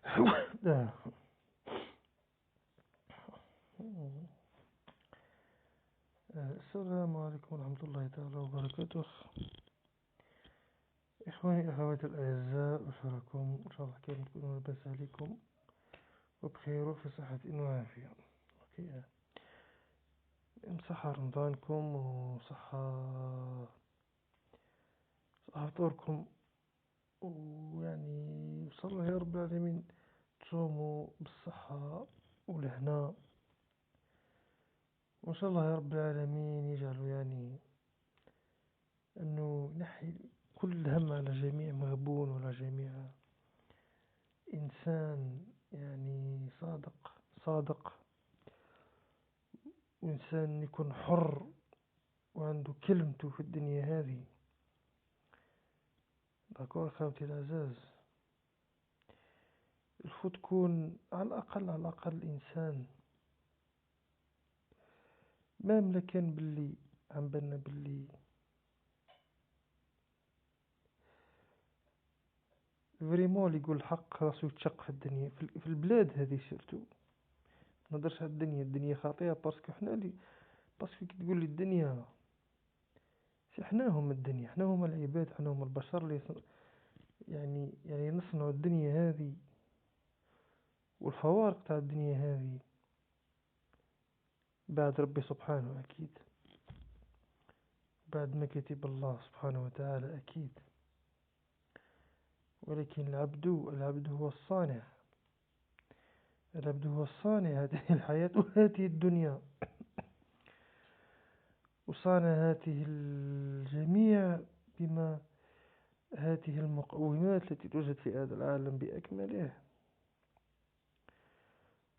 السلام عليكم ورحمة الله تعالى وبركاته. إخواني أخواتي الأعزاء، أشكركم إن شاء الله كان تكونوا لاباس عليكم وبخير وفي صحة وعافية. أوكي. صحة رمضانكم صحة فطوركم، ويعني صلى الله يا رب العالمين تصوموا بالصحة والهنا، وإن شاء الله يا رب العالمين يجعل يعني أنه ينحي كل هم على جميع مغبون ولا جميع إنسان يعني صادق، وإنسان يكون حر وعنده كلمته في الدنيا هذه. داكور خاوتي العزاز، الفو تكون على الأقل إنسان مام لكان باللي عم بالنا باللي فريمون اللي يقول الحق راسو يتشق في الدنيا، في البلاد هذه سيرتو. منهضرش على الدنيا خاطئة باسكو حنا اللي باسكو كي تقول لي الدنيا، حنا هم العباد، حنا هم البشر اللي يعني نصنعوا الدنيا هذه، والفوارق تاع الدنيا هذه بعد ربي سبحانه أكيد، بعد ما كتب الله سبحانه وتعالى أكيد. ولكن العبد هو الصانع، هذه الحياة وهذه الدنيا، وصانع هذه الجميع بما هذه المقومات التي توجد في هذا العالم بأكمله،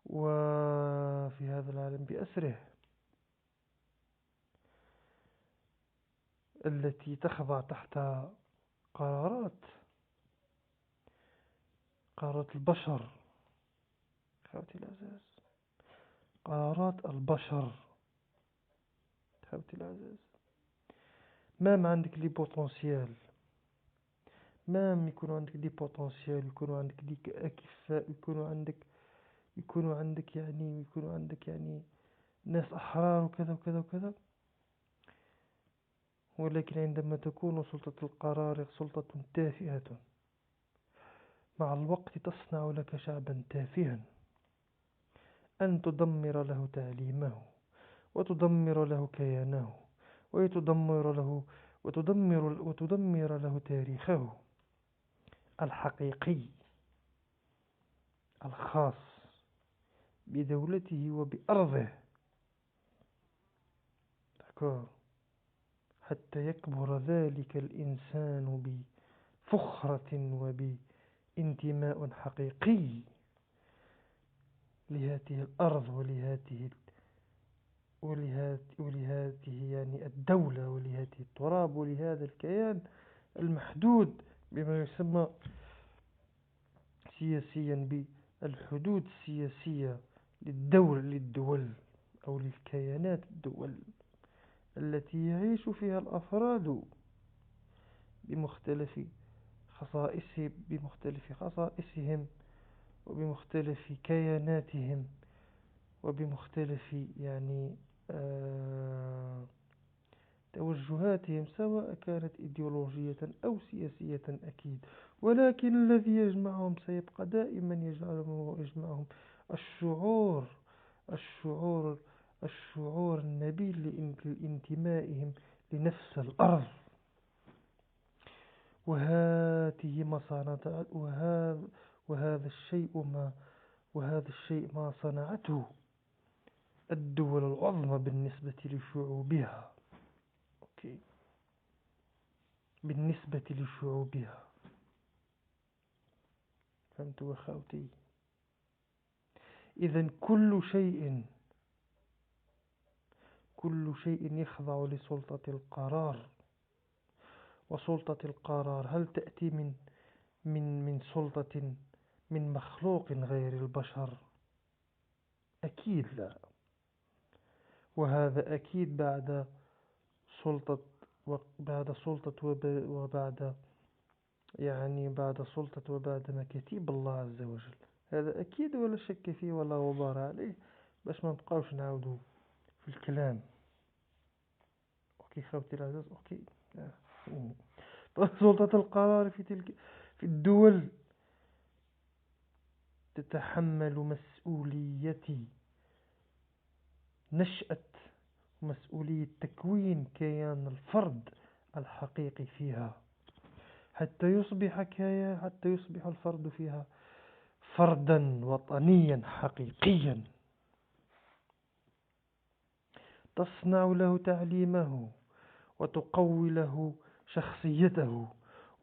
وفي هذا العالم بأسره، التي تخضع تحت قرارات البشر. خوتي العزاز، قرارات البشر. خوتي العزاز، ما عندك لي بوتنسيال، ما يكونوا عندك دي بوتنسيال، يكونوا عندك ديك أكفاء، يكونوا عندك يعني ناس أحرار وكذا وكذا وكذا. ولكن عندما تكون سلطة القرار سلطة تافهة، مع الوقت تصنع لك شعبا تافها، أن تدمر له تعليمه، وتدمر له كيانه، وتدمر له تاريخه الحقيقي الخاص بدولته وبأرضه. حتى يكبر ذلك الإنسان بفخرة وبانتماء حقيقي لهذه الأرض ولهذه يعني الدولة، ولهذه التراب، ولهذا الكيان المحدود بما يسمى سياسيا بالحدود السياسية للدول أو للكيانات الدول التي يعيش فيها الأفراد بمختلف خصائصهم وبمختلف كياناتهم وبمختلف يعني توجهاتهم، سواء كانت إيديولوجية أو سياسية أكيد. ولكن الذي يجمعهم سيبقى دائما يجمعهم الشعور الشعور الشعور النبيل لانتمائهم لنفس الأرض. وهذه ما صنعت وهذا الشيء ما صنعته الدول العظمى بالنسبة لشعوبها. أوكي. بالنسبة لشعوبها، فهمتوا أخوتي؟ إذن كل شيء يخضع لسلطة القرار. وسلطة القرار هل تأتي من سلطة من مخلوق غير البشر؟ أكيد لا. وهذا أكيد بعد سلطة وبعد بعد سلطة وبعد مكاتيب الله عز وجل. هذا أكيد ولا شك فيه ولا غبار عليه، باش ما نبقاوش نعاودو في الكلام. أوكي خوتي العزاز، أوكي. سلطة القرار في الدول تتحمل مسؤولية نشأة ومسؤولية تكوين كيان الفرد الحقيقي فيها، حتى يصبح الفرد فيها فردا وطنيا حقيقيا، تصنع له تعليمه، وتقوي له شخصيته،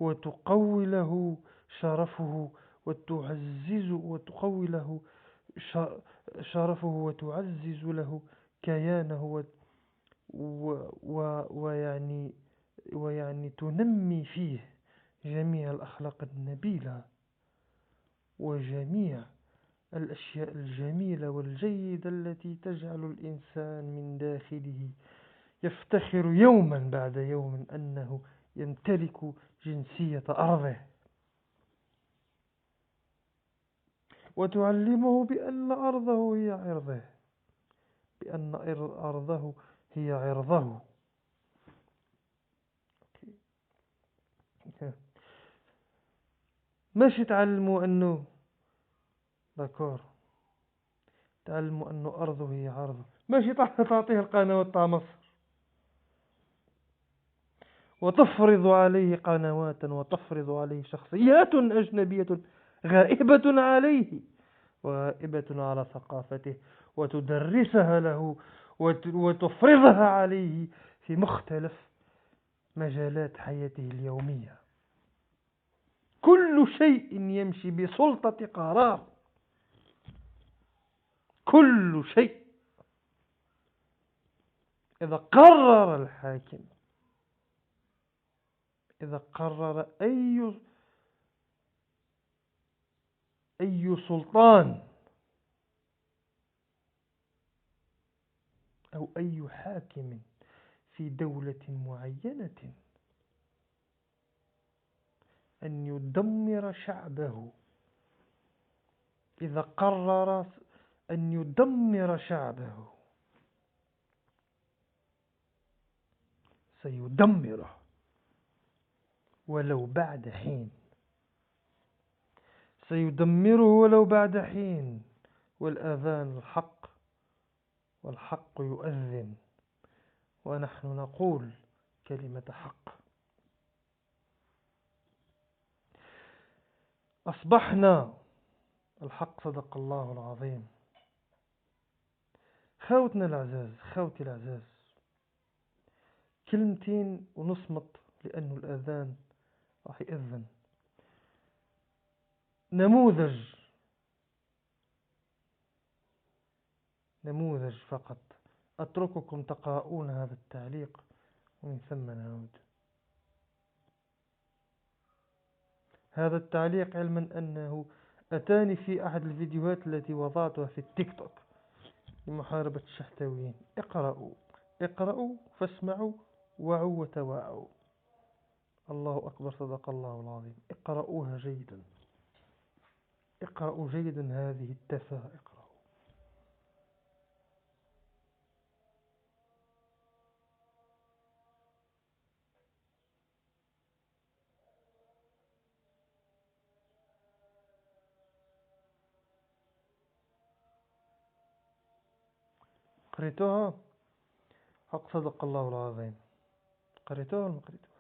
وتقوي له شرفه، وتقوي له شرفه، وتعزز له كيانه، ويعني تنمي فيه جميع الأخلاق النبيلة وجميع الأشياء الجميلة والجيدة التي تجعل الإنسان من داخله يفتخر يوما بعد يوم أنه يمتلك جنسية أرضه، وتعلمه بأن أرضه هي عرضه، بأن أرضه هي عرضه. ماشي تعلموا أنه ذكر، تعلموا أنه أرضه هي عرضه، ماشي تعطيه القنوات تاع مصر وتفرض عليه قنوات وتفرض عليه شخصيات أجنبية غائبة عليه وغائبة على ثقافته، وتدرسها له وتفرضها عليه في مختلف مجالات حياته اليومية. كل شيء يمشي بسلطة قرار، كل شيء. إذا قرر الحاكم، إذا قرر أي سلطان أو أي حاكم في دولة معينة أن يدمر شعبه، إذا قرر أن يدمر شعبه سيدمره ولو بعد حين، سيدمره ولو بعد حين. والآذان الحق، والحق يؤذن، ونحن نقول كلمة حق. أصبحنا، الحق صدق الله العظيم. خوتنا العزاز، خوتي العزاز، كلمتين ونصمت لأنه الآذان راح يأذن. نموذج فقط، أترككم تقرؤون هذا التعليق ومن ثم نعود. هذا التعليق علما أنه أتاني في أحد الفيديوهات التي وضعتها في التيك توك لمحاربة الشحتويين. اقرأوا فاسمعوا، وعوا وتواعوا. الله أكبر، صدق الله العظيم. اقرأوها جيدا، اقرأوا جيدا هذه التفاهة، اقرأوا. قريتوها؟ حق صدق الله العظيم. قريتوها ولا ما قريتوها؟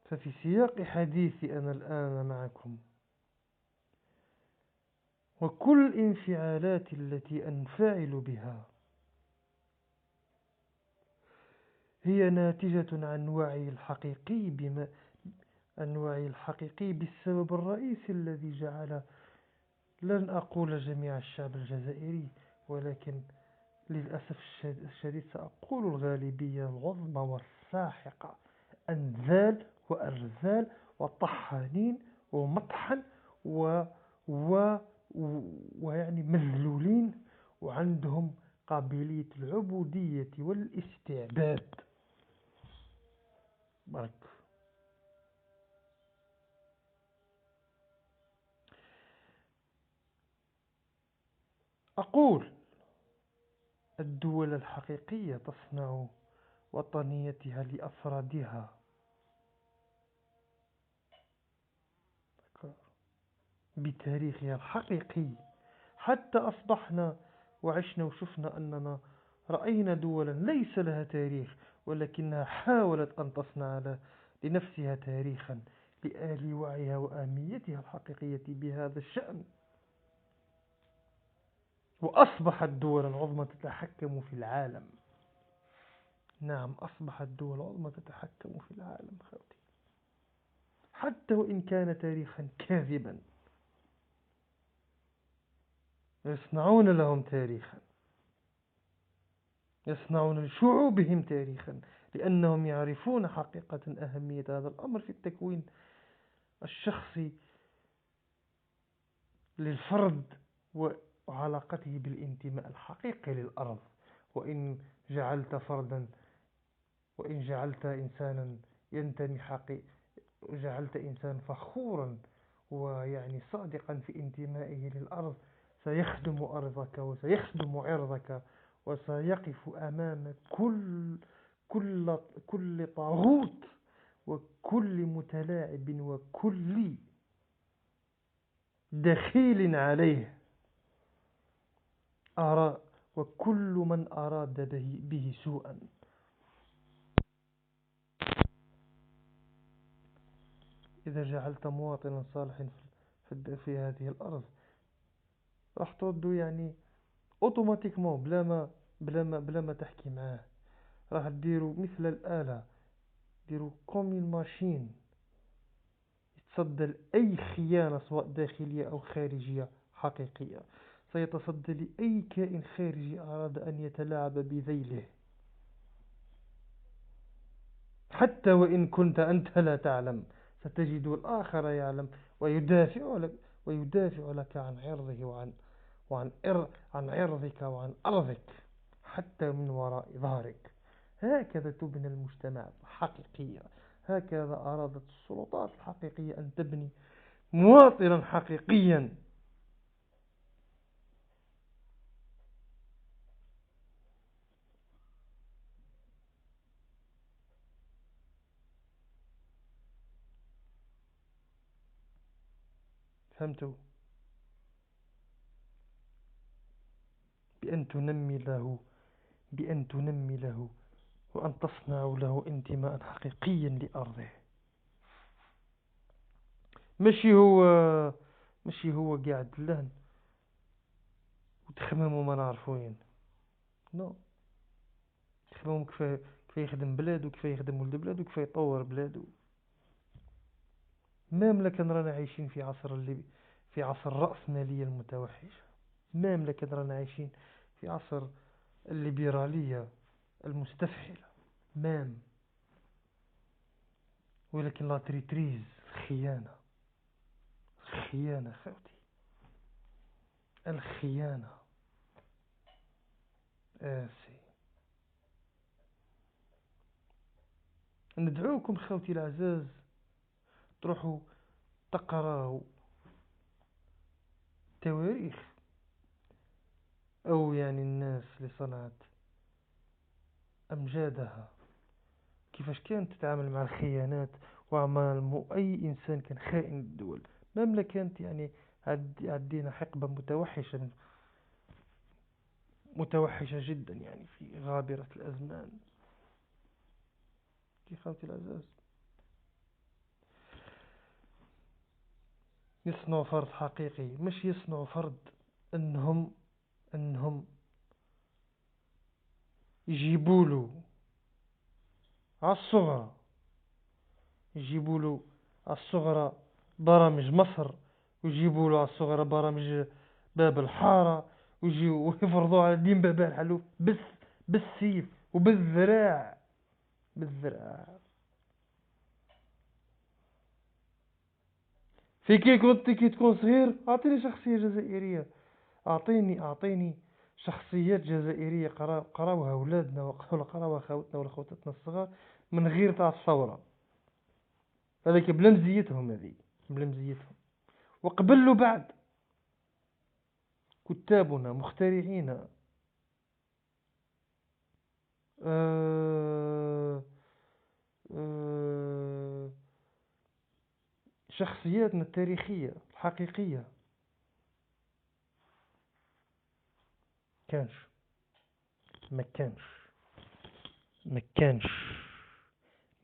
ففي سياق حديثي أنا الآن معكم، وكل الانفعالات التي أنفعل بها هي ناتجة عن وعي الحقيقي بالسبب الرئيسي الذي جعل، لن أقول جميع الشعب الجزائري، ولكن للأسف الشديد سأقول الغالبية العظمى والساحقة أنذال وأرذال وطحانين ومطحن و... و... ويعني مذلولين، وعندهم قابلية العبودية والاستعباد. برك أقول الدول الحقيقية تصنع وطنيتها لأفرادها بتاريخها الحقيقي، حتى أصبحنا وعشنا وشفنا أننا رأينا دولا ليس لها تاريخ، ولكنها حاولت أن تصنع لنفسها تاريخا لآل وعيها وأهميتها الحقيقية بهذا الشأن، وأصبحت دولا عظمى تتحكم في العالم. نعم، أصبحت دول عظمى تتحكم في العالم خوتي، حتى وإن كان تاريخا كاذبا يصنعون لهم تاريخا، يصنعون لشعوبهم تاريخا، لأنهم يعرفون حقيقة أهمية هذا الأمر في التكوين الشخصي للفرد وعلاقته بالانتماء الحقيقي للأرض. وإن جعلت فردا، وإن جعلت إنسانا ينتمي جعلت إنسان فخورا ويعني صادقا في انتمائه للأرض، سيخدم أرضك وسيخدم عرضك، وسيقف أمام كل طاغوت وكل متلاعب وكل دخيل عليه آراء، وكل من أراد به سوءا. إذا جعلت مواطنا صالحا في هذه الأرض راح تردو يعني اوتوماتيكمون بلا ما تحكي معاه، راح ديروا مثل الآلة، ديروا كومي ماشين يتصدى لأي خيانة سواء داخلية أو خارجية حقيقية، سيتصدى لأي كائن خارجي أراد أن يتلاعب بذيله، حتى وإن كنت أنت لا تعلم ستجد الآخر يعلم ويدافع لك عن عرضه عن عرضك وعن أرضك حتى من وراء ظهرك. هكذا تبنى المجتمعات الحقيقية، هكذا أرادت السلطات الحقيقية أن تبني مواطنا حقيقيا. فهمتوا؟ بأن تنمي له وأن تصنع له انتماء حقيقيا لأرضه. ماشي هو ماشي هو قاعد لهن وتخمموا ما نعرفوين، نو، تخمموا كيف يخدم بلادو، كيف يخدم ولد بلادو، كيف يطور بلادو. مملكة رانا عايشين في عصر الرأسمالية المتوحشة، مملكة رانا عايشين في عصر الليبرالية المستفحلة، مام، ولكن لا تريتريز، الخيانة، الخيانة خوتي، الخيانة آسي. ندعوكم خوتي العزاز تروحوا تقراوا تواريخ، أو يعني الناس اللي صنعت أمجادها كيفاش كانت تتعامل مع الخيانات ومع أي إنسان كان خائن للدول. مملكة كانت يعني عدينا حقبة متوحشة جدا يعني في غابرة الأزمان. يا خوتي العزاز، يصنعوا فرد حقيقي، مش يصنعوا فرد أنهم يجيبوا على الصغرى يجيبوا له على الصغرى برامج مصر، ويجيبوا له على الصغرى برامج باب الحارة، ويفرضوا على دين بابا الحلوف بالسيف وبالذراع، بالذراع. في كي تكون صغير أعطيني شخصية جزائرية، أعطيني شخصيات جزائرية قراوها أولادنا ولا قراوها خاوتنا ولا خواتاتنا الصغار من غير تاع الثورة. هذيك بلا مزيتهم، هذه بلا مزيتهم. وقبل له بعد كتابنا مخترعين آه آه شخصياتنا التاريخية الحقيقية كانش ما كانش ما كانش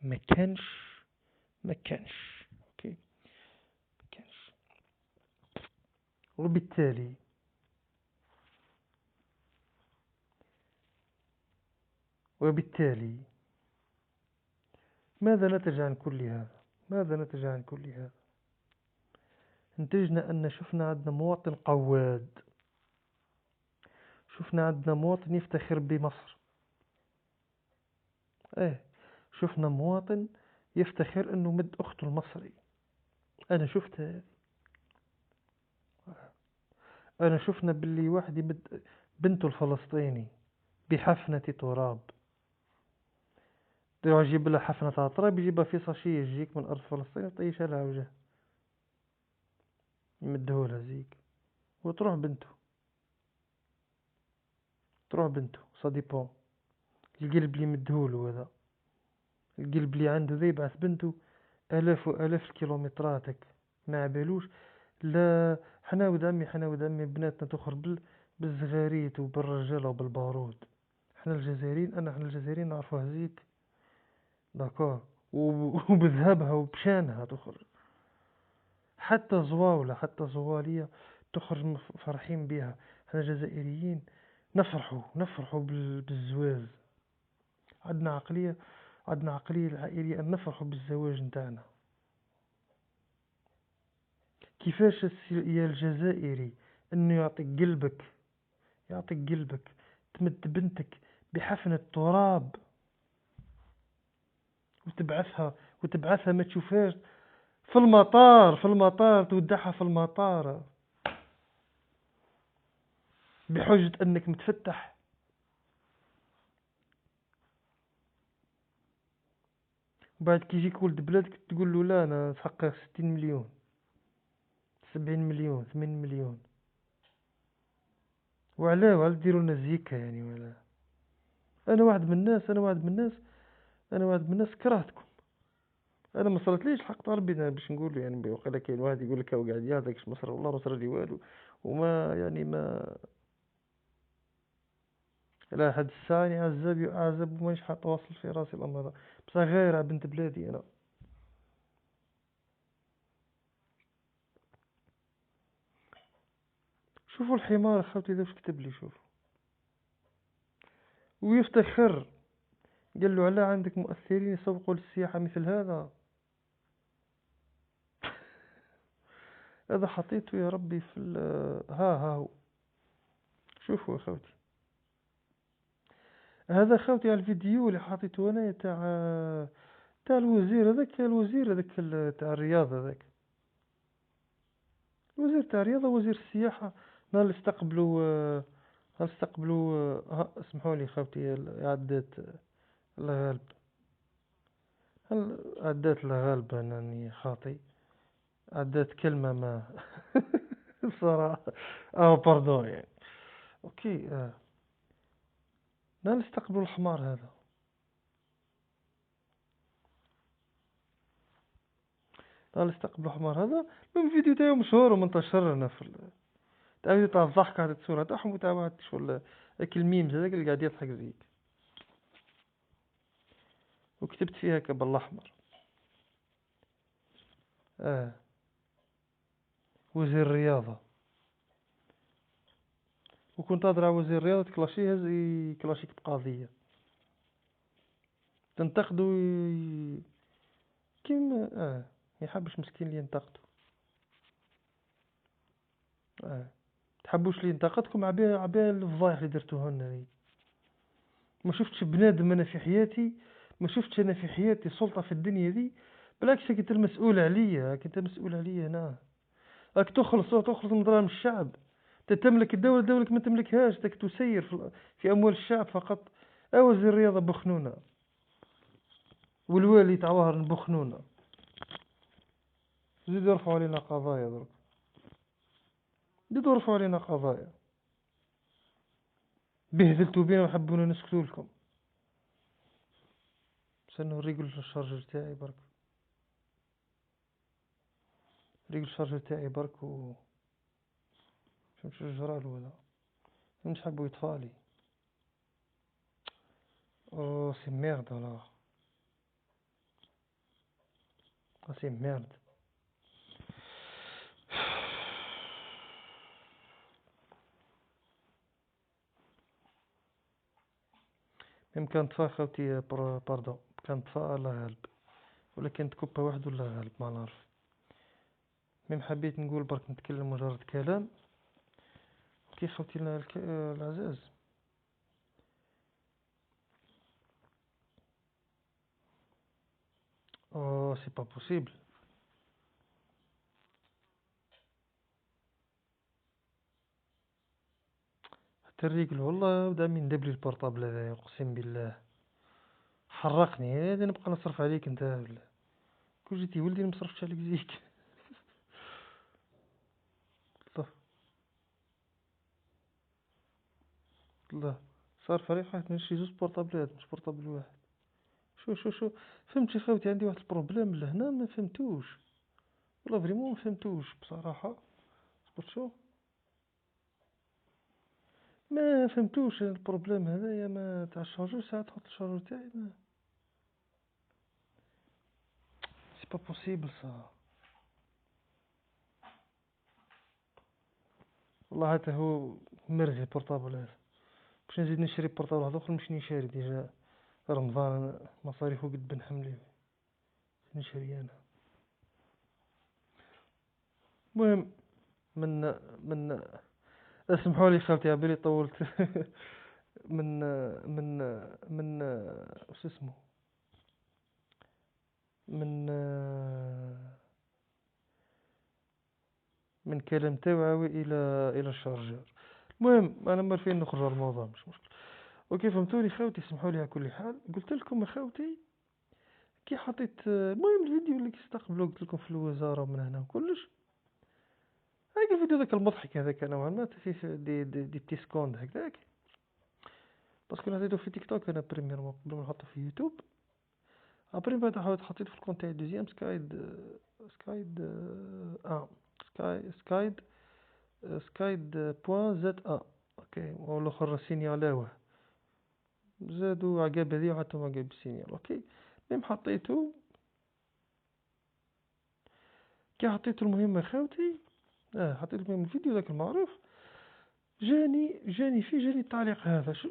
ما كانش ما كانش اوكي ما كانش. وبالتالي وبالتالي ماذا نتج عن كل هذا؟ ماذا نتج عن كل هذا؟ نتجنا أن شفنا عندنا مواطن قواد، شفنا عندنا مواطن يفتخر بمصر. ايه، شفنا مواطن يفتخر انه مد اخته المصري. انا شفت هذه. انا شفنا باللي واحد يمد بنته الفلسطيني بحفنة تراب. يروح يجيب لها حفنة تاع تراب، يجيبها في صاشية يجيك من ارض فلسطين ويطيشها لها وجه، يمدهولها زيك وتروح بنته. تروح بنته سا ديبون. القلب اللي مدهولو هذا، القلب اللي عنده ذا يبعث بنته آلاف وآلاف الكيلومترات ما عبالوش. لا، حنا ولد عمي حنا ولد عمي بناتنا تخرج بالزغاريت وبالرجالة وبالبارود. حنا الجزائريين حنا الجزائريين نعرفوها زيك داكور. وبذهبها وبشانها تخرج. حتى زواولة حتى زوالية تخرج فرحين بها. حنا الجزائريين نفرحوا بالزواج. عندنا عقلية، عندنا عقلية العائلية أن نفرحوا بالزواج نتاعنا. كيفاش يا الجزائري انه يعطيك قلبك تمد بنتك بحفنة تراب وتبعثها ما تشوفهاش في المطار تودعها في المطار بحجة انك متفتح. وبعد كي يجيك ولد بلادك تقول له لا انا نحقق 60 مليون 70 مليون 80 مليون. وعلاه ديروا لنا زيكا يعني؟ ولا انا واحد من الناس كرهتكم. انا ما صلتليش الحق طالبي باش نقول يعني وقيلا كاين واحد يقول لك هو قاعد يهضرك مصر والله ما صرا لي والو. وما يعني ما لا حد الساعة يعني عذاب ومانيش حاط واصل في راسي الامر هذا. بصح غير على بنت بلادي انا. شوفوا الحمار خاوتي ذا واش كتب لي. شوفوا ويفتخر. قال له علاه عندك مؤثرين يسوقوا للسياحة مثل هذا؟ هذا حطيته يا ربي في ها هو. شوفوا يا خوتي، هذا خوتي على الفيديو اللي حطيته انا تاع الوزير هذاك، تاع الرياضة هذاك. الوزير تاع الرياضة وزير السياحة. نهار اللي استقبلوا اسمحوا لي خوتي عدات الله غالب. عدات الله غالب انني خاطي. عدات كلمة ما بصراحة. باردون يعني. اوكي. نهار اللي استقبلوا الحمار هذا. نهار اللي استقبلوا الحمار هذا. من فيديو تاعو مشهور ومنتشر هنا في تعرف تاع الضحك هذه الصورة تاعهم وتاع واحد شغل هاك الميمز هذاك اللي قاعد يضحك زيك. وكتبت فيها هكا بالاحمر اه وزير الرياضة. وكنت هضر على وزير الرياضة تكلاشيه كلاشيك بقضية تنتقدو كيما يحبش مسكين اللي ينتقدو. تحبوش اللي ينتقدكم عبيه الفضايح اللي درتوها لنا ذي. ما شفتش بنادم انا في حياتي، ما شفتش انا في حياتي سلطة في الدنيا ذي. بالعكس كنت المسؤول عليا، كنت مسؤول عليا انا. راك تخلص من ظلام الشعب. تملك الدولة، دولك ما تملكهاش، تك تسير في أموال الشعب فقط. أوزي الرياضة بخنونة، والوالي تاع وهران بخنونة. زيدوا يرفعوا علينا قضايا درك، زيدوا يرفعوا علينا قضايا. بهذلتوا بينا وحبونا نسكتوا لكم. سنوريكم الشارجر تاعي برك، ريقل الشارجر تاعي برك و فهمت شنو جرالو هذا، مش حبوا يطفالي. او سي ميرد ولا سي ميرد. كان طفى خوتي باردون، كان طفى الله غالب، ولكن تكوبا واحد ولا غالب ما نعرف. ميم حبيت نقول برك نتكلم مجرد كلام كي خوتي العزاز. او سي با بوسيبل. حتى الريقل والله بدا من دبلي البورطابل هذايا، اقسم بالله حرقني. هذا نبقى نصرف عليك انت ولا كون جيتي ولدي مصرفتش عليك زيك. الله الله صار فريق واحد نشري زوج بورطابلات مش بورطابل واحد. شو فهمتي خاوتي، عندي واحد البروبليم لهنا ما فهمتوش والله فريمون ما فهمتوش بصراحة. صبرت شو ما فهمتوش البروبليم هذايا ما تاع الشارجور. ساعات تحط الشارجور تاعي ما سي با بوسيبل صا. والله حتى هو مرزي البورطابل هذا، باش نزيد نشري بورطابل واحد اخر مش نشري ديجا رمضان مصاريفه قد بن حملي نشري انا. المهم من من اسمحوا لي خالتي عبالي طولت. من من من وش اسمه من من كلام توعوي الى الشارجر. المهم انا مرفين نخرج على الموضوع مش مشكل. اوكي فهمتوني خاوتي، اسمحوا لي على كل حال. قلت لكم خاوتي كي حطيت المهم الفيديو اللي كيستقبلوا قلت لكم في الوزاره ومن هنا وكلش. هاك الفيديو ذاك المضحك هذاك نوعا ما فيه دي بتي سكوند هكذاك، باسكو حطيته في تيك توك انا بريميرمون قبل ما نحطه في يوتيوب. ابري بعد حطيته في الكونت تاعي دوزيام سكايد سكايد سكايد بوان زد اوكي، والاخر سينيالاوه زادوا عقاب هذي وحتى عقاب السينيال. اوكي المهم حطيته كي حطيته المهم خاوتي حطيت المهم الفيديو ذاك المعروف جاني تعليق هذا. شو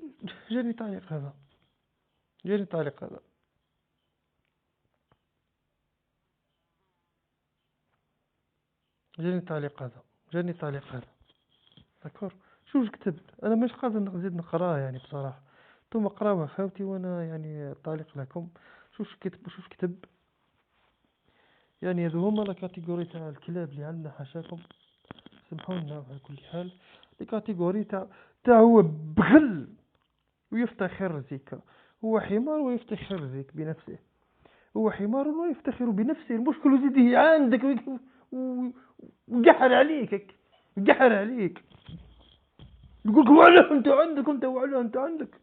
جاني تعليق هذا جاني تعليق هذا جاني تعليق هذا داكور. شو كتب انا مش قادر نزيد نقراه يعني بصراحه. ثم اقراوها خاوتي وانا يعني تعليق لكم. شوف كتب يعني هذو هما لا كاتيجوري تاع الكلاب اللي عندنا حاشاكم. سامحونا على كل حال. الكاتيجوري تاع هو بغل ويفتخر زيك، هو حمار ويفتخر زيك بنفسه، هو حمار ويفتخر بنفسه. المشكل يزيد عندك ويقحر عليك يقحر عليك يقولك وعلاه انت عندك انت وعلاه انت عندك،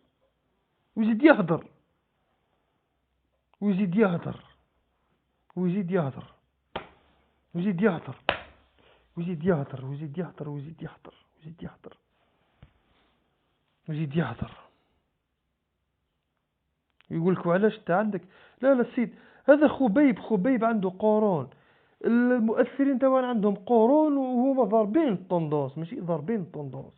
ويزيد يهدر ويزيد يهدر ويزيد يهدر ويزيد يهدر ويزيد يهدر ويزيد يهدر ويزيد يهدر ويزيد يهدر ويزيد يهدر يقولك وعلاش انت عندك. لا السيد هذا خبيب عنده قولون، المؤثرين تاعنا عندهم قولون وهما ضاربين الطوندونس ماشي ضاربين الطوندونس.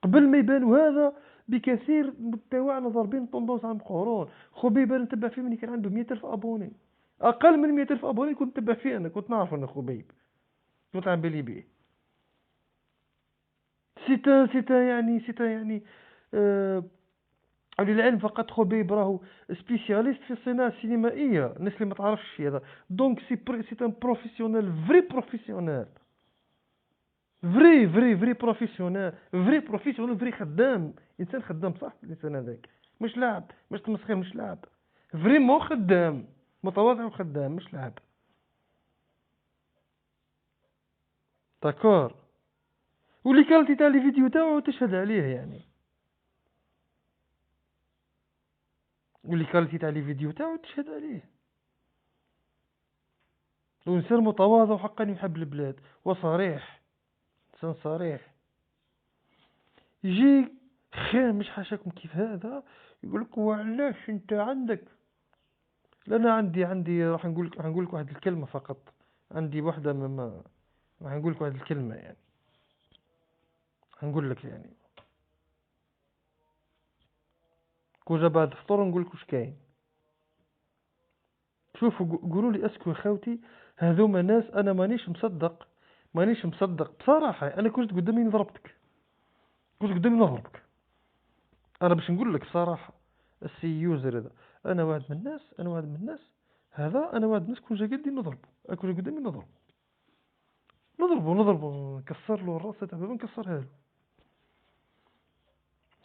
قبل ما يبانوا هذا بكثير تاعنا ضاربين الطوندونس عن قولون. خبيب انا نتبع فيه من كان عنده 100,000 ابوني، اقل من 100,000 ابوني كنت نتبع فيه انا، كنت نعرف انه خبيب، كنت عم بالي بيه. سيتا يعني للعلم فقط خبيب راهو سبيسياليست في الصناعة السينمائية. الناس اللي ما تعرفش هذا دونك سي ان بروفيسيونيل فري بروفيسيونيل فري بروفيسيونيل، فري خدام، انسان خدام صح الانسان هذاك، مش لاعب، مش تمسخير، مش لاعب، فريمون خدام، متواضع وخدام مش لاعب. داكور. واللي كالتي تاع لي فيديو تاعو تشهد عليه يعني، واللي كالتي تاع لي فيديو تاعو تشهد عليه. وإنسان متواضع وحقا يحب البلاد وصريح، إنسان صريح. يجي خير مش حاشاكم كيف هذا يقولك وعلاش انت عندك. لا انا عندي راح نقول لك واحد الكلمة فقط، عندي واحدة راح نقول لك واحد الكلمة يعني، هنقول لك يعني كوجا بعد فطور نقول لك واش كاين. شوفوا قولوا لي اسكو يا خاوتي هذوما ناس انا مانيش مصدق بصراحة. انا كنت قدامي نضربك، انا باش نقول لك بصراحة السي يوزر هذا، انا واحد من الناس هذا، انا واحد من الناس كون جا قدي نضربه، كون جا قدامي نضربه نكسر له الراس تاع بابا نكسرها له.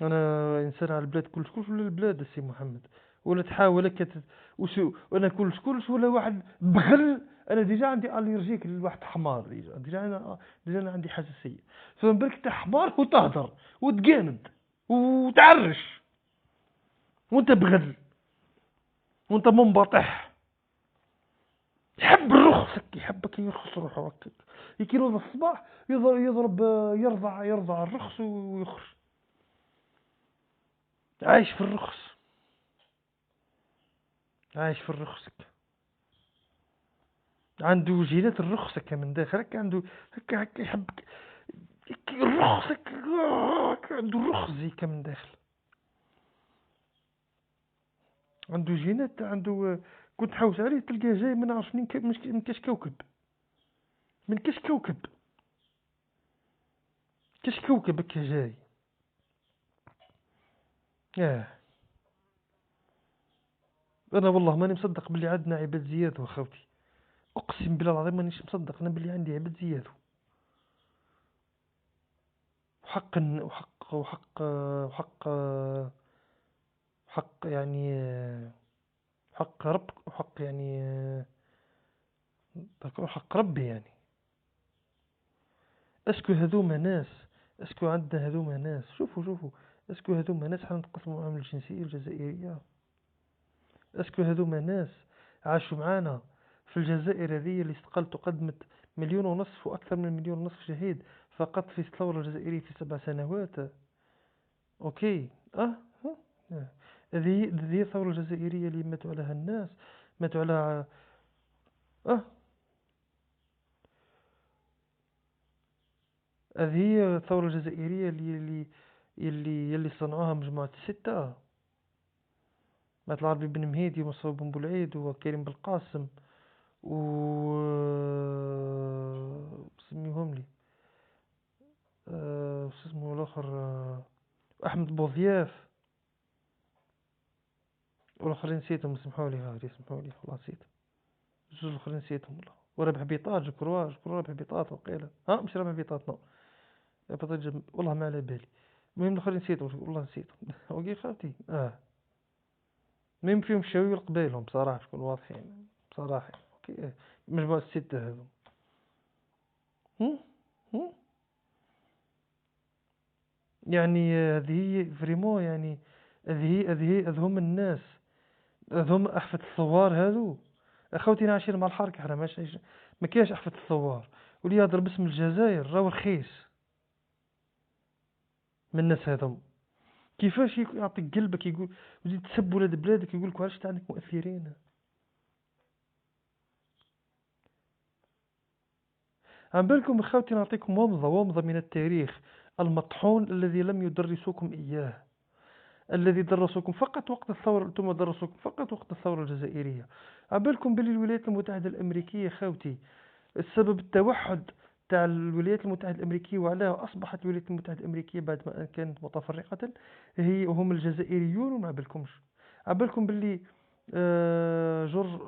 انا انسان على البلاد كلش ولا البلاد السي محمد، ولا تحاول وانا كلش ولا واحد بغل. انا ديجا عندي اليرجيك لواحد حمار، ديجا انا عندي حساسيه، فمن بالك انت حمار وتهدر وتقاند وتعرش وانت بغل وانت منبطح. يحب الرخصك، يحبك يرخص روحه هكاك، يكيلو الصباح يضرب يرضع الرخص ويخرج عايش في الرخص، عايش في الرخصك، عنده جينات الرخصك من داخل هكا، عنده هكا يحبك الرخصك، عنده الرخص زيك من داخل، عنده جينات، عنده كنت حوس عليه تلقاه جاي من عرف من كاش كوكب، من كاش كوكب، كاش كوكب هكا جاي. اه انا والله ماني مصدق باللي عندنا عباد زياد وخوتي، اقسم بالله العظيم مانيش مصدق انا باللي عندي عباد زياد. وحق وحق حق يعني حق رب، وحق يعني حق ربي يعني. اسكو هذوما ناس، اسكو عندنا هذوما ناس، شوفوا اسكو هذوما ناس حنتقسموا معاهم الجنسية الجزائرية؟ اسكو هذوما ناس عاشوا معانا في الجزائر هذه اللي استقلت وقدمت 1.5 مليون واكثر من 1.5 مليون شهيد فقط في الثورة الجزائرية في 7 سنوات؟ اوكي اه ها؟ هذه هي الثورة الجزائرية اللي ماتوا عليها الناس، ماتوا على اه هذه هي الثورة الجزائرية اللي صنعوها مجموعة الستة، مات العربي بن مهيدي ومصطفى بن بولعيد وكريم بالقاسم و سميهم لي وش اسمه الاخر احمد بوضياف، والاخرين نسيتهم، سمحوا لي هادي، سمحوا لي والله نسيت جوج الاخرين نسيتهم والله. وربح بيطات جو ربح بيطات وقيله، مش ربح بيطات نو بيطات والله ما على بالي. المهم الاخرين نسيتهم والله نسيتهم اوكي خاوتي مين فيهم الشاوي والقبايلهم بصراحة شكون واضحين بصراحة. اوكي مجموعة الستة هذو هم؟ هم؟ يعني هذه هي فريمون يعني، هذه هم الناس، هذوم أحفة الثوار هذو. أخوتي أنا عايشين مع الحركة، حنا ما كاينش أحفة الثوار، واللي يهضر باسم الجزائر راهو رخيص من الناس هذوم. كيفاش يعطيك قلبك يقول وتزيد تسب ولاد بلادك يقولك علاش عندك مؤثرين. عن بالكم أخوتي نعطيكم ومضة من التاريخ المطحون الذي لم يدرسوكم إياه، الذي درسوكم فقط وقت الثورة، أنتم درسوكم فقط وقت الثورة الجزائرية. عبالكم باللي الولايات المتحدة الأمريكية خاوتي السبب التوحد تاع الولايات المتحدة الأمريكية وعلاه أصبحت الولايات المتحدة الأمريكية بعد ما كانت متفرقة هي هم الجزائريون. وما عبالكمش، عبالكم باللي جورج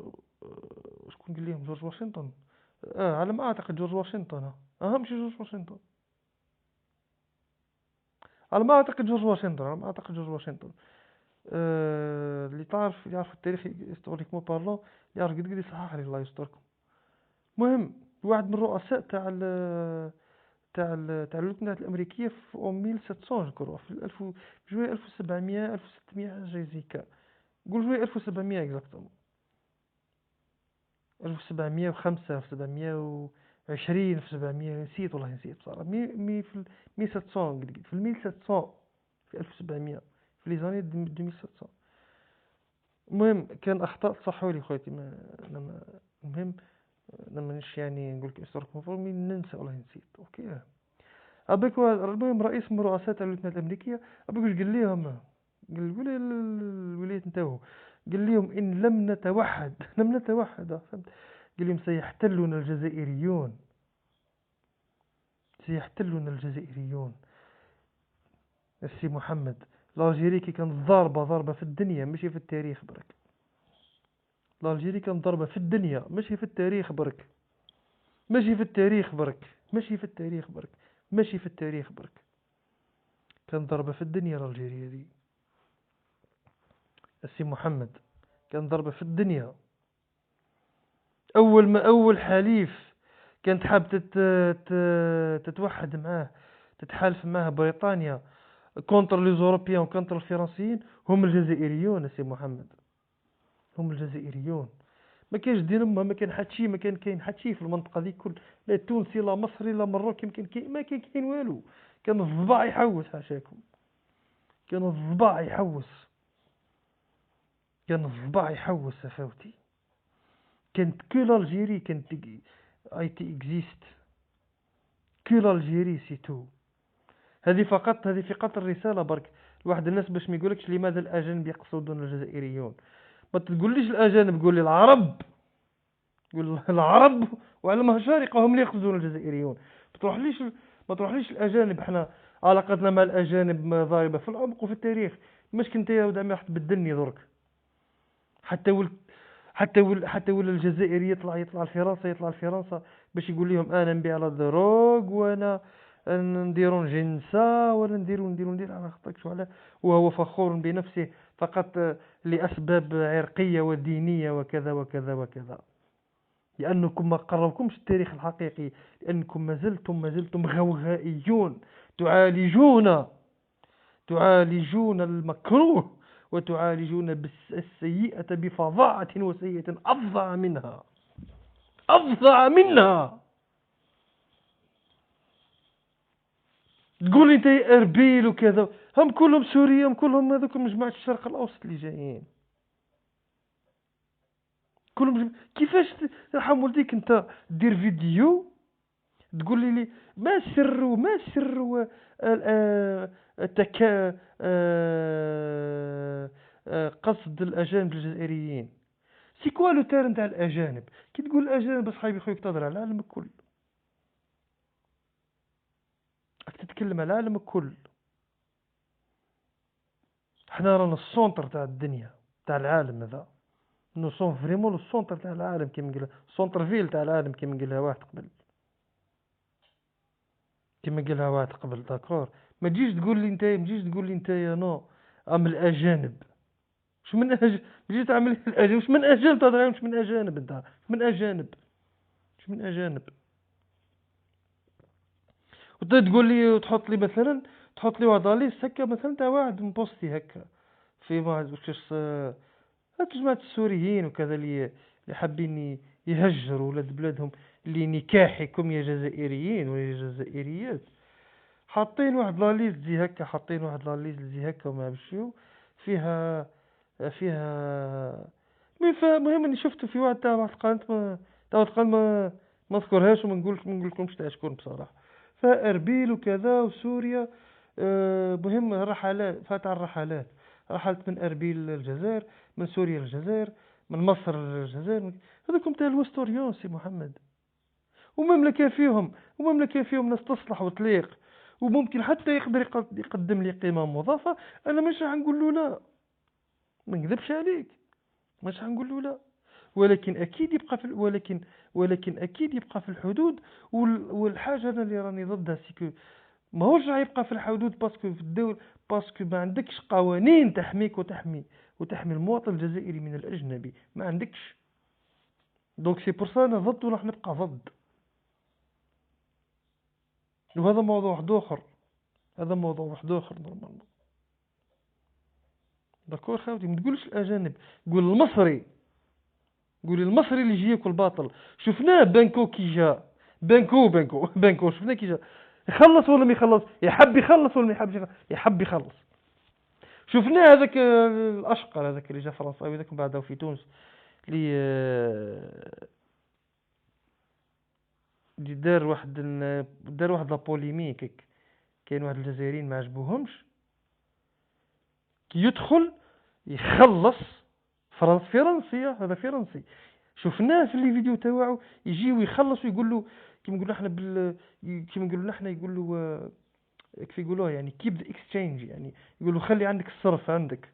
شكون قال لهم جورج واشنطن، على ما أعتقد جورج واشنطن ماشي جورج واشنطن على ما اعتقد جورج واشنطن، اللي يعرف التاريخ هيستوريكمون بارلون، يعرف قد يصحح لي الله يستركم. المهم واحد من الرؤساء تاع الولايات الامريكيه في 1700 نكرو في 1000 جويه 1700 1600 حاجه زي هكا، قول جويه 1700 اكزاكتومون، 1705 1720 في 700 نسيت والله نسيت بصراحه. مي في 1700 قد في 1700 في 1700 في لي زاني 2700. المهم كان اخطاء تصحوا لي خويا ما المهم انا مانيش يعني نقول لك استرك مفروض ننسى والله نسيت. اوكي ابيك المهم رئيس من رؤساء الولايات الامريكيه ابيك واش قال لهم، قال الولايات نتاعو، قال لهم ان لم نتوحد لم نتوحد فهمت، قال لهم سيحتلنا الجزائريون، سيحتلنا الجزائريون. السي محمد الجيري كي كانت ضاربه في الدنيا ماشي في التاريخ برك، الجيري كانت ضربه في الدنيا ماشي في التاريخ برك، ماشي في التاريخ برك، ماشي في التاريخ برك، ماشي في التاريخ برك، كان ضربة في الدنيا الجيرية دي. السي محمد كان ضربة في الدنيا. أول حليف كانت حاب تتوحد معاه، تتحالف معاه بريطانيا كونتر لي زوروبيان وكونتر الفرنسيين، هم الجزائريون. السي محمد هم الجزائريون. ما كاينش دين امه، ما كاين حتى شي، ما كاين حتى شي في المنطقه دي كل، لا تونسي لا مصري لا مروكي، ما كاين والو. كان الضباع يحوس حاشاكم، كان الضباع يحوس، كان الضباع يحوس اخوتي. كانت كل الجيري كانت اي تي اكزيست، كل الجيري سي تو. هذه فقط الرساله برك لواحد الناس باش ما يقولكش لماذا الاجانب يقصدون الجزائريون. ما تقوليش الاجانب، قول لي العرب، قول العرب وعلى مشارقة هم اللي يقصدون الجزائريون. ما تروحليش الاجانب. احنا علاقتنا مع الاجانب ضاربه في العمق وفي التاريخ. مش كنت يا ودعم راح تبدلني درك. حتى ول حتى ول الجزائري يطلع لفرنسا، باش يقول لهم انا نبيع على دروغ، وانا نديرون جنسة، ولا ندير على خاطرك على، وهو فخور بنفسه فقط لاسباب عرقية ودينية وكذا وكذا وكذا. لأنكم ما قربكمش التاريخ الحقيقي، لأنكم ما زلتم غوغائيون، تعالجون المكروه، وتعالجون السيئة بفظاعة، وسيئة أفظع منها. تقول لي انت اربيل وكذا، هم كلهم سوريا، هم كلهم هذوك من جماعة الشرق الأوسط اللي جايين كلهم. كيفاش رحم والديك انت دير فيديو تقول لي ما سر تكا قصد الأجانب الجزائريين. سي كوا لو تير نتاع الأجانب؟ كي تقول الأجانب أصحابي خويا تهضر على العالم الكل، راك تتكلم على العالم الكل. حنا رانا السونتر تاع الدنيا تاع العالم هذا، نو سون فريمون السونتر تاع العالم كيما نقولها، سونتر فيل تاع العالم كيما نقولها واحد قبل، داكور. ما تجيش تقول لي انت يا نو ام الاجانب. مش من بجيت تعمل الاجانب، مش من اجانب تهضر، مش من اجانب انت، مش من اجانب. وتقول لي وتحط لي مثلا، تحط لي واحد ليست هكا مثلا تاع واحد من بوستي هكا في واحد هكا جماعة السوريين وكذا اللي حابين يهجروا ولاد بلادهم، اللي نكاحكم يا جزائريين ويا جزائريات. حاطين واحد لاليست زي هكا، وما بشيو فيها المهم اني شفته في واحد تاع واحد القناة، ما اذكرهاش، وما نقولكمش تاع شكون بصراحة. فاربيل وكذا وسوريا. مهم الرحلات، فات على الرحلات، رحلت من اربيل للجزائر، من سوريا للجزائر، من مصر للجزائر. هذوكم تاع الوستوريون سي محمد. ومملكة فيهم ناس تصلح وتليق، وممكن حتى يقدر يقدم لي قيمة مضافة. انا مش راح نقول له لا، ما نكذبش عليك، مش حنقول له لا. ولكن اكيد يبقى في ولكن اكيد يبقى في الحدود. والحاجه انا اللي راني ضدها سيكو ماهوش راح يبقى في الحدود، باسكو في الدول، باسكو ما عندكش قوانين تحميك وتحمي المواطن الجزائري من الأجنبي، ما عندكش. دونك سي بور سا انا ضد وراح نبقى ضد. وهذا موضوع واحد اخر، هذا موضوع واحد اخر نورمالمون. داكور خاوتي، ما تقولش الاجانب، قول المصري، قول المصري اللي يجي ياكل باطل. شفناه بانكو كي جا، بانكو شفناه كي جا، يخلص ولا ما يخلص، يحب يخلص ولا ما يحبش يحب يخلص. شفناه هذاك الاشقر، هذاك اللي جا فرنساوي ذاك من بعده في تونس، اللي اللي دار واحد لابوليميك. كاين واحد الجزائريين ما عجبوهمش كي يدخل يخلص فرنسي، هذا فرنسي. شفناه في اللي فيديو تاعو يجي ويخلص ويقول له كيما نقولوا احنا كيما نقولوا احنا، يقول له كيف يقولوها يعني keep the exchange، يعني يقول له خلي عندك الصرف عندك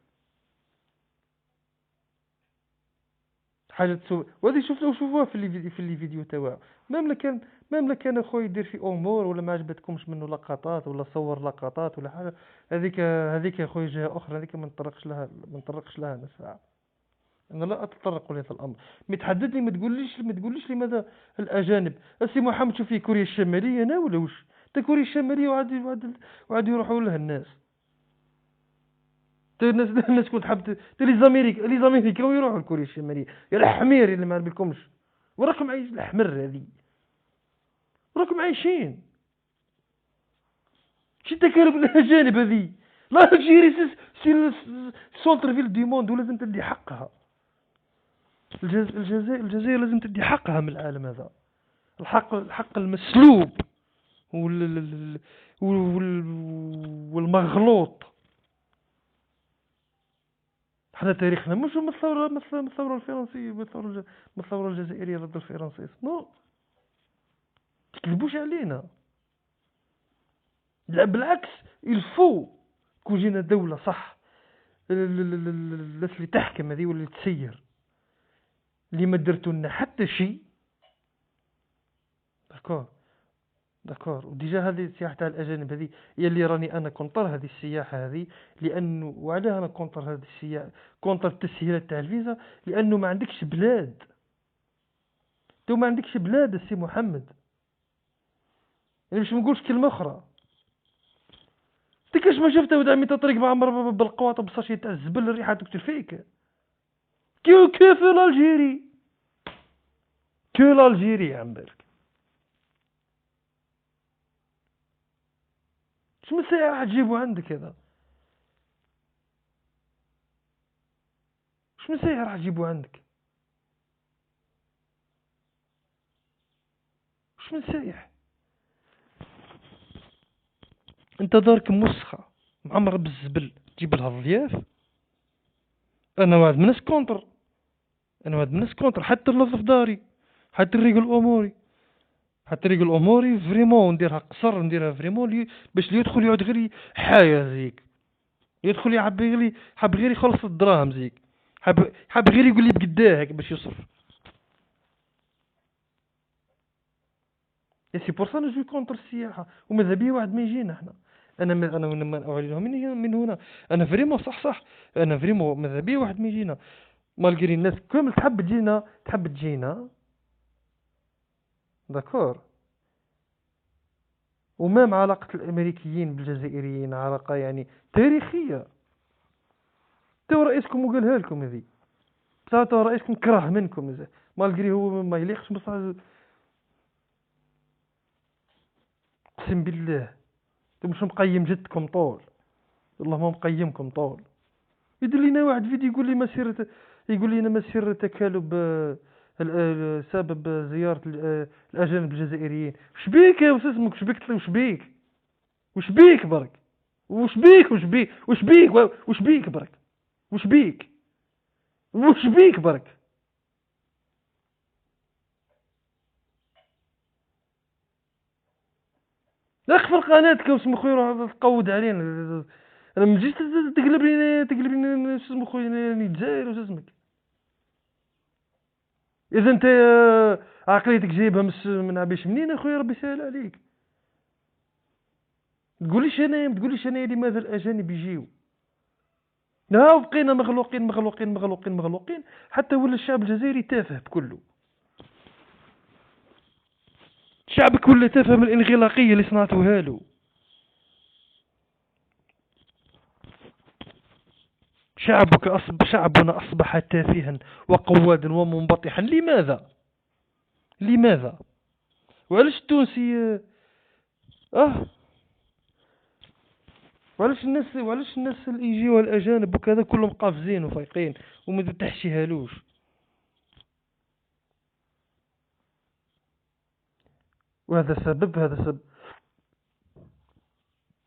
حاجه تسوى. وهذه شوفوها في اللي فيديو تاعو. مملا كان اخويا يدير في امور ولا ما عجبتكمش منه لقطات ولا صور لقطات ولا حاجه، هذيك يا اخويا جهه اخرى، هذيك ما نطرقش لها انا ساعه. انا لا اتطرق لهذا الامر. متحدد لي، ما تقوليش لماذا الاجانب. السي محمد، شوف في كوريا الشماليه انا ولا وش؟ تا كوريا الشماليه وعاد يروحوا لها الناس. تا الناس كنت حاب لي زاميريكا ويروحوا لكوريا الشماليه. يا الحمير اللي ما بالكمش، وراكم عايش الحمر هذه، وراكم عايشين شي تكالب الاجانب هذه. لا الجيري سي سونتر فيل دي موند، ولازم تدي حقها. الجزائر لازم تدي حقها من العالم هذا، الحق المسلوب وال والمغلوط. حنا تاريخنا مش من الثورة الفرنسية، من الثورة الجزائرية ضد الفرنسيس. نو، تكذبوش علينا. لا بالعكس، الفو كون جينا دولة صح، الناس اللي تحكم هذه واللي تسير، اللي ما درتوا لنا حتى شيء. داكور وديجا هذه السياحة تاع الأجانب هذه هي اللي راني أنا كونتر هذه السياحة هذه. لأنه وعلاه أنا كونتر هذه السياحة، كونتر التسهيلات تاع الفيزا، لأنه ما عندكش بلاد. تو ما عندكش بلاد السي محمد. يعني باش ما نقولش كلمة أخرى، كاش ما شفته ودعمي تطريق معمر بالقواطع بصاشي تاع الزبل، الريحة تقتل فيك. كيف الألجيري، الألجيري يا عم بالك. شو من ساعة راح تجيبه عندك هذا؟ شو من ساعة راح تجيبه عندك؟ شو من سايح؟ انت دارك موسخة معمرة بالزبل، تجيب لها الضياف. انا واحد من الناس كونتر، حتى ننظف داري، حتى نريق الاموري، فريمون نديرها قصر، نديرها فريمون باش اللي يدخل يقعد غير حاجة زيك، يدخل حاب غير يخلص الدراهم زيك، حاب غير يقول لي بقداه هيك باش يصرف. يا سي بور سا نجي كونتر السياحة، وماذا بيا واحد ما يجينا احنا. انا ما اعلن لهم من هنا. انا فريمون صح، انا فريمون ماذا بيا واحد ما يجينا، مالغري الناس كامل تحب تجينا. داكور. ومام علاقة الامريكيين بالجزائريين علاقة يعني تاريخية. تو رئيسكم وقالها لكم هذه، بصح تو رئيسكم كره منكم مالغري هو ما يليقش، بصح اقسم بالله انتم مش مقيم جدكم طول، والله ما مقيمكم طول. يدير لنا واحد فيديو يقول لنا مسيرة تكالب سبب زيارة الأجانب الجزائريين. وش بيك يا اسمك؟ وش بيك برك؟ برك؟ وش بيك؟ برك؟ لا اخفر قناتك واسم خويا، روح تقود علينا. انا ما تجيش تقلب لي شو اسمه خويا الجزائر وش اسمك. اذا انت عقليتك جايبها من عبيش منين اخويا، ربي يسهل عليك. ما تقوليش انايا لماذا الاجانب يجيو. لا، وبقينا مغلوقين مغلوقين مغلوقين مغلوقين حتى ولا الشعب الجزائري تافه بكله. شعبك ولا تافه من الانغلاقية اللي صنعتوها له. شعبنا أصبح تافها وقوادا ومنبطحا. لماذا؟ وعلاش التونسي وعلاش الناس اللي يجيو الأجانب وكذا كلهم قافزين وفايقين وما تحشيهالوش. وهذا سبب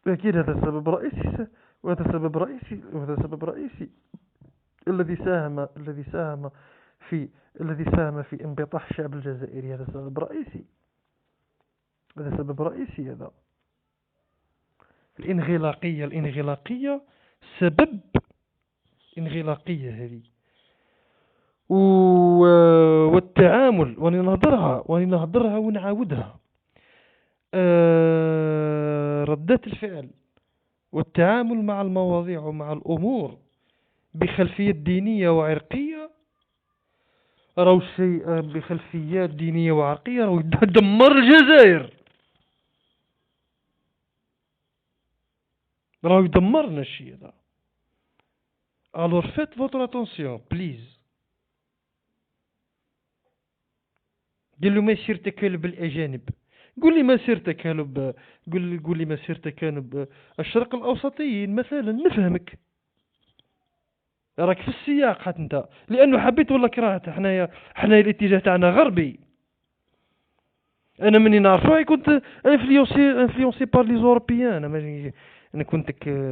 أكيد. هذا سبب رئيسي وهذا سبب رئيسي الذي ساهم في انبطاح الشعب الجزائري. هذا سبب رئيسي هذا. الانغلاقية سبب انغلاقية هذه. والتعامل ونهضرها ونعاودها. ردات الفعل والتعامل مع المواضيع ومع الأمور بخلفية دينية وعرقية، راهو شيء بخلفيات دينية وعرقية راهو يدمر الجزائر، راهو يدمرنا الشيء هذا. alors faites votre attention please. قل له ما سيرتك كانوا بالأجانب. قل لي ما سيرتك كانوا بالشرق الأوسطيين مثلا نفهمك. راك في السياق حتى انت، لانه حبيت ولا كرهت. حنايا الاتجاه تاعنا غربي. انا مني نعرفه كنت انفلونسي بار لي زوروبيان. انا كنت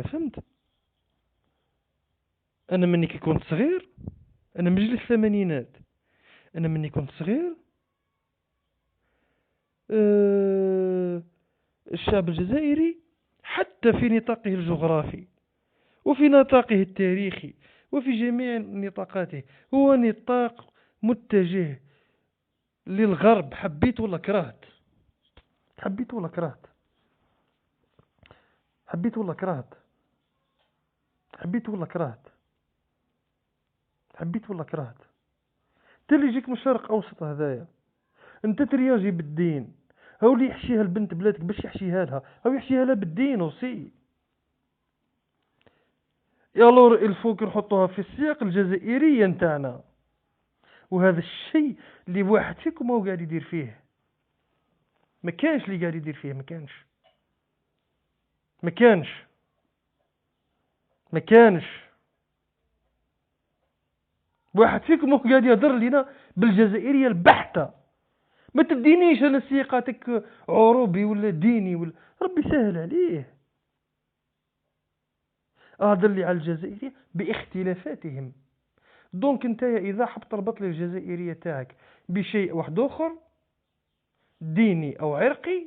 فهمت. انا مني كي كنت صغير، انا من جيل الثمانينات. انا مني كنت صغير الشعب الجزائري حتى في نطاقه الجغرافي وفي نطاقه التاريخي وفي جميع نطاقاته هو نطاق متجه للغرب. حبيت ولا كرهت. حبيت ولا كرهت. حبيت ولا كرهت. حبيت ولا كرهت. حبيت ولا كرهت. تلي يجيك من الشرق اوسط هذايا، انت ترياجي بالدين. هاو اللي يحشيها البنت بلادك باش يحشيها لها، هاو يحشيها لها بالدين وصي. يالور الفوك نحطوها في السياق الجزائري نتاعنا. وهذا الشيء اللي واحد فيكم هو قاعد يدير فيه. ما كانش اللي قاعد يدير فيه. ما كانش واحد فيكم هو قاعد يهضر لنا بالجزائرية البحتة. ما تدينيش انا سياقاتك عروبي ولا ديني ولا ربي سهل عليه. اهضر لي على الجزائرية باختلافاتهم. دونك انت اذا حاب تربط لي الجزائرية تاعك بشيء واحد اخر ديني او عرقي،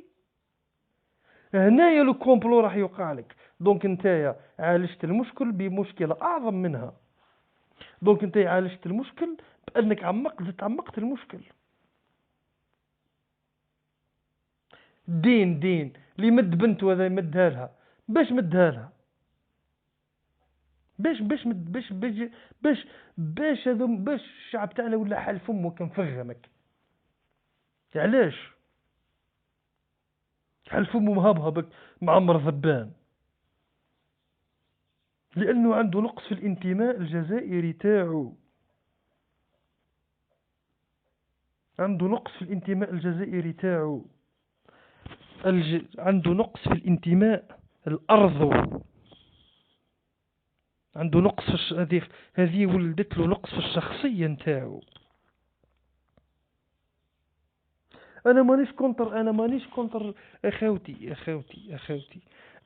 هنايا لو كومبلو راح يوقع لك. دونك انت عالجت المشكل بمشكلة اعظم منها. دونك انت عالجت المشكل بانك تعمقت المشكل. دين اللي مد بنت وهذا يمدها لها. باش مدها لها باش الشعب تاعنا ولا حال فمه كان فغمك. علاش حال فمه مهبهبك معمر ذبان؟ لانه عنده نقص في الانتماء الجزائري تاعو. عنده نقص في الانتماء الجزائري تاعو. عنده نقص في الانتماء الأرض. عنده نقص في هذه ولدت له نقص في الشخصية نتاعو. انا مانيش كونتر اخوتي.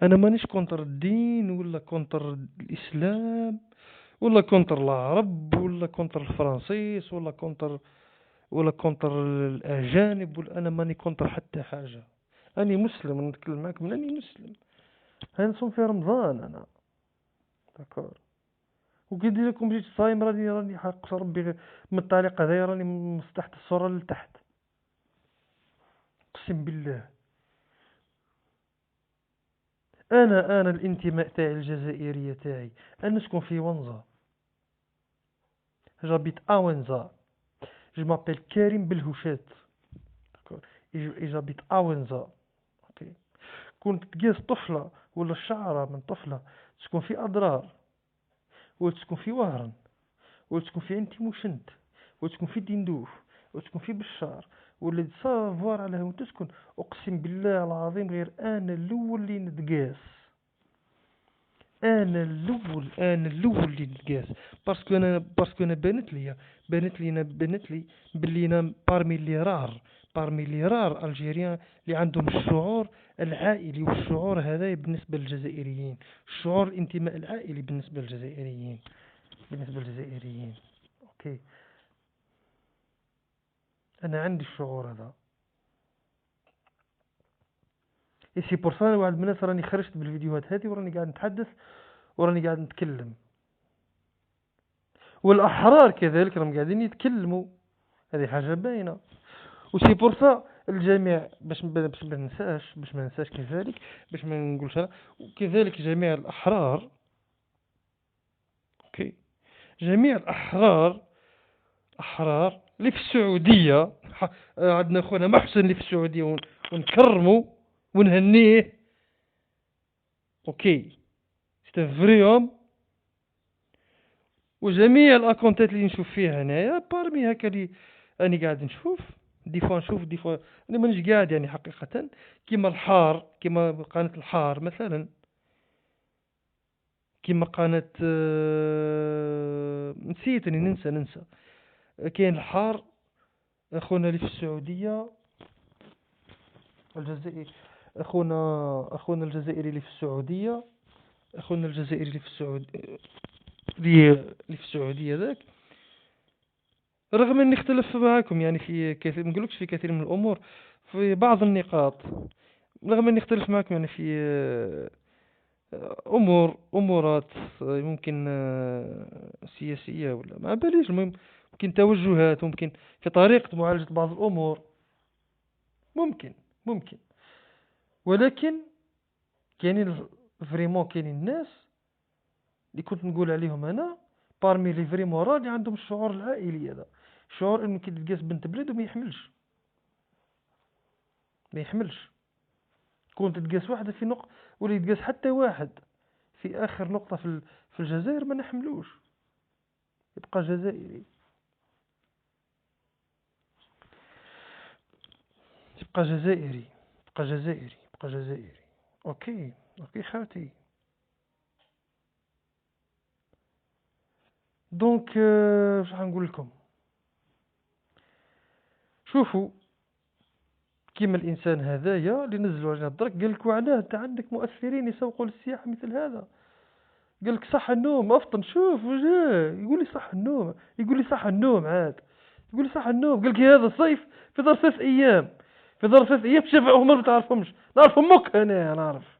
انا مانيش كونتر الدين ولا كونتر الاسلام ولا كونتر العرب ولا كونتر الفرنسيس ولا كونتر الاجانب انا ماني كونتر حتى حاجة. اني مسلم. نتكلم معك من اني مسلم. هنصوم في رمضان انا داكور. وكي ندير لكم جيت صايم راني حق ربي من الطريق هذايا راني من تحت الصورة لتحت. اقسم بالله. انا الانتماء تاعي، الجزائريه تاعي، انا نسكن في ونزا. j'habite à ونزا. je m'appelle كريم بالهوشات. j'habite à ونزا. اوكي. كنت تقيس طفله ولا الشعره من طفله تسكن في اضرار، ولا تسكن في وهران، ولا تكون في عين تيموشنت، ولا تكون في ديندوف، ولا تكون في بشار، ولا تصافوار على وين تسكن. اقسم بالله العظيم غير انا الاول اللي نتقاس. انا الاول اللي نتقاس. باسكو انا بانت لي بلي انا بارمي لي رار الجيريان اللي عندهم الشعور العائلي، والشعور هذا بالنسبه للجزائريين، شعور الانتماء العائلي بالنسبه للجزائريين. اوكي. انا عندي الشعور هذا. اي سي بور سا واحد من الناس راني خرجت بالفيديوهات هذه وراني قاعد نتحدث وراني قاعد نتكلم، والاحرار كذلك راهم قاعدين يتكلموا. هذه حاجه باينه. وسي بور سا الجميع باش ما ننساش كذلك، باش ما نقولش أنا، وكذلك جميع الاحرار. اوكي. جميع الاحرار اللي في السعوديه، عندنا خونا محسن اللي في السعوديه ونكرمه ونهنيه. اوكي. سي فري هوم. وجميع الاكونتات اللي نشوف فيها هنايا بارمي هكا اللي راني قاعد نشوف دي فوا انا مانيش قاعد يعني حقيقه. كيما الحار، كيما قناه الحار مثلا، كيما قناه نسيت اني ننسى. كاين الحار. اخونا اللي في السعوديه الجزائري، اخونا الجزائري اللي في السعوديه، اخونا الجزائري اللي في السعوديه، اللي في السعوديه ذاك، رغم اني اختلف معكم يعني في كثير، ما نقولكش في كثير من الامور، في بعض النقاط، رغم اني اختلف معكم يعني في امورات ممكن سياسيه ولا ما باليش، المهم ممكن توجهات، ممكن في طريقه معالجه بعض الامور، ممكن ممكن ولكن كاينين فريمون، كاينين الناس اللي كنت نقول عليهم انا بارمي لي فريمون راه اللي عندهم الشعور العائلي هذا، شعور انه كي تلقاس بنت بلاد وما يحملش، ما يحملش. كنت تلقاس واحده في نقطه، ولا يتقاس حتى واحد في اخر نقطه في الجزائر ما نحملوش، يبقى جزائري، يبقى جزائري، يبقى جزائري، يبقى جزائري. اوكي. اوكي خاوتي. دونك واش غنقول لكم؟ شوفوا، كيما الانسان هذايا اللي نزلوا علينا الدرك قال لك وعلاه انت عندك مؤثرين يسوقوا للسياحه مثل هذا، قال لك صح النوم افطن. شوف وجاه يقول لي صح النوم، يقول لي صح النوم عاد، يقول لي صح النوم. قال لك هذا الصيف في ظرف 3 ايام، في ظرف 3 ايام شاف عمر ما تعرفهمش، نعرف امك انا نعرف.